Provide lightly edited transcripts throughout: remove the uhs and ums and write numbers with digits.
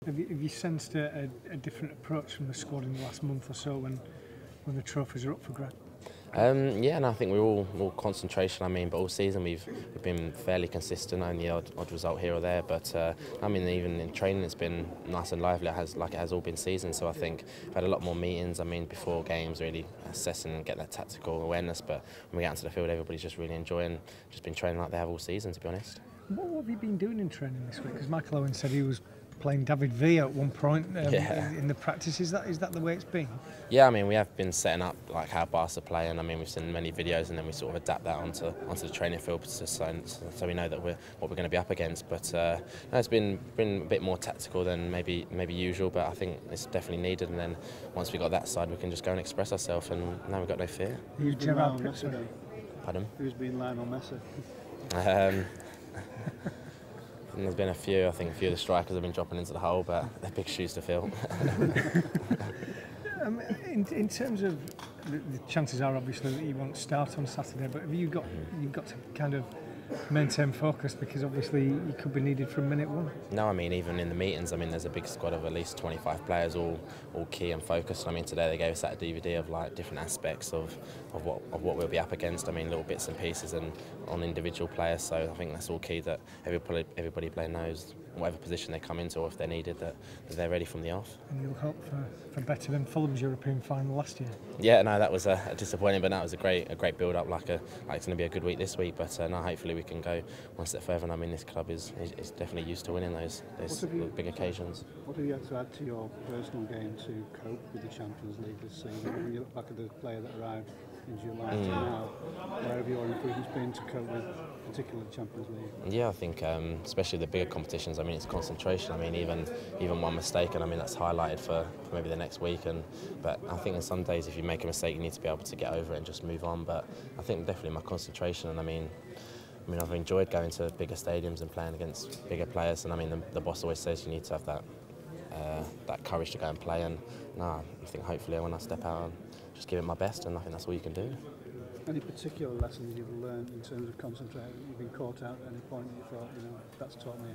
Have you sensed a different approach from the squad in the last month or so when the trophies are up for grabs? Yeah, and I think we're all concentration. I mean, but all season we've been fairly consistent. Only odd result here or there, but I mean, even in training it's been nice and lively. It has all been season. So I think we've had a lot more meetings. I mean, before games, really assessing and get that tactical awareness. But when we get out into the field, everybody's just really enjoying. Just been training like they have all season, to be honest. What have you been doing in training this week? Because Michael Owen said he was playing David Villa at one point in the practice. Is that the way it's been? Yeah, I mean, we have been setting up like how Barca play, and I mean, we've seen many videos, and then we sort of adapt that onto the training field so we know that what we're going to be up against. But no, it's been a bit more tactical than maybe usual, but I think it's definitely needed. And then once we got that side, we can just go and express ourselves, and now we've got no fear. Who's been Lionel Messi? Pardon? Who's been Lionel Messi? And there's been a few. I think a few of the strikers have been dropping into the hole, but they're big shoes to fill. In terms of the chances are obviously that you won't start on Saturday, but have you've got to kind of maintain focus, because obviously you could be needed from minute one? No, I mean, even in the meetings, I mean, there's a big squad of at least 25 players, all key and focused. I mean, today they gave us that DVD of like different aspects of what we'll be up against. I mean, little bits and pieces and on individual players. So I think that's all key, that everybody player knows whatever position they come into, or if they're needed, that they're ready from the off. And you'll hope for better than Fulham's European final last year. Yeah, no, that was a disappointing, but that was a great build up. Like it's going to be a good week this week, but no, hopefully we can go one step further. And I mean, this club is definitely used to winning those big occasions. What have you had to add to your personal game to cope with the Champions League this season? When you look back at the player that arrived in July to now, where have your improvements been to cope with particularly the Champions League? Yeah, I think especially the bigger competitions, I mean, it's concentration. I mean, even one mistake, and I mean, that's highlighted for maybe the next week. But I think in some days, if you make a mistake, you need to be able to get over it and just move on. But I think definitely my concentration, and I mean, I've enjoyed going to bigger stadiums and playing against bigger players. And I mean, the boss always says you need to have that courage to go and play. And no, I think hopefully when I step out, and just give it my best, and I think that's all you can do. Any particular lessons you've learned in terms of concentrating? You've been caught out at any point that you thought, that's taught me?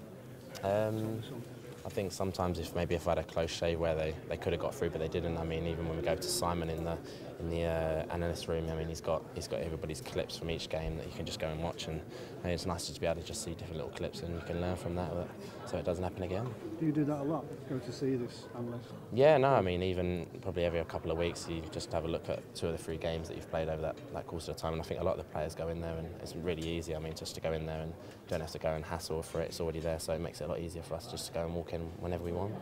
I think sometimes if I had a close shave where they could have got through, but they didn't. I mean, even when we go to Simon in the analyst room, I mean, he's got everybody's clips from each game that you can just go and watch, and it's nice to be able to just see different little clips, and you can learn from that, so it doesn't happen again. Do you do that a lot? Go to see this analyst? Yeah, no, I mean, even probably every couple of weeks, you just have a look at 2 or 3 games that you've played over that course of time, and I think a lot of the players go in there, and it's really easy. I mean, just to go in there and don't have to go and hassle for it. It's already there, so it makes it a lot easier for us just to go and walk in whenever we want.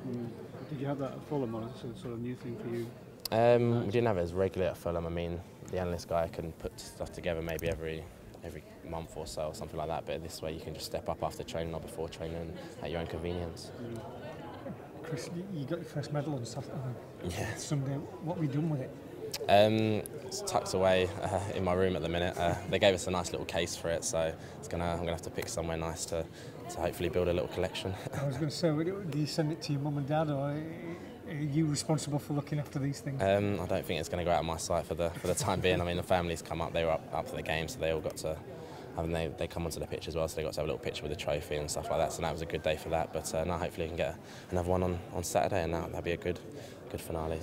Did you have that at Fulham, or is it a sort of new thing for you? We didn't have it as regular at Fulham. I mean, the analyst guy can put stuff together maybe every month or so, or something like that, but this way you can just step up after training or before training at your own convenience. Chris, you got your first medal on Saturday. Yeah. Sunday. What have you done with it? It's tucked away in my room at the minute. They gave us a nice little case for it, so I'm gonna have to pick somewhere nice to hopefully build a little collection. I was going to say, do you send it to your mum and dad, or are you responsible for looking after these things? I don't think it's going to go out of my sight for the time being. I mean, the families come up; they were up for the game, so they all got to. They come onto the pitch as well, so they got to have a little picture with the trophy and stuff like that. So that was a good day for that. But now hopefully we can get another one on Saturday, and that'll be a good finale.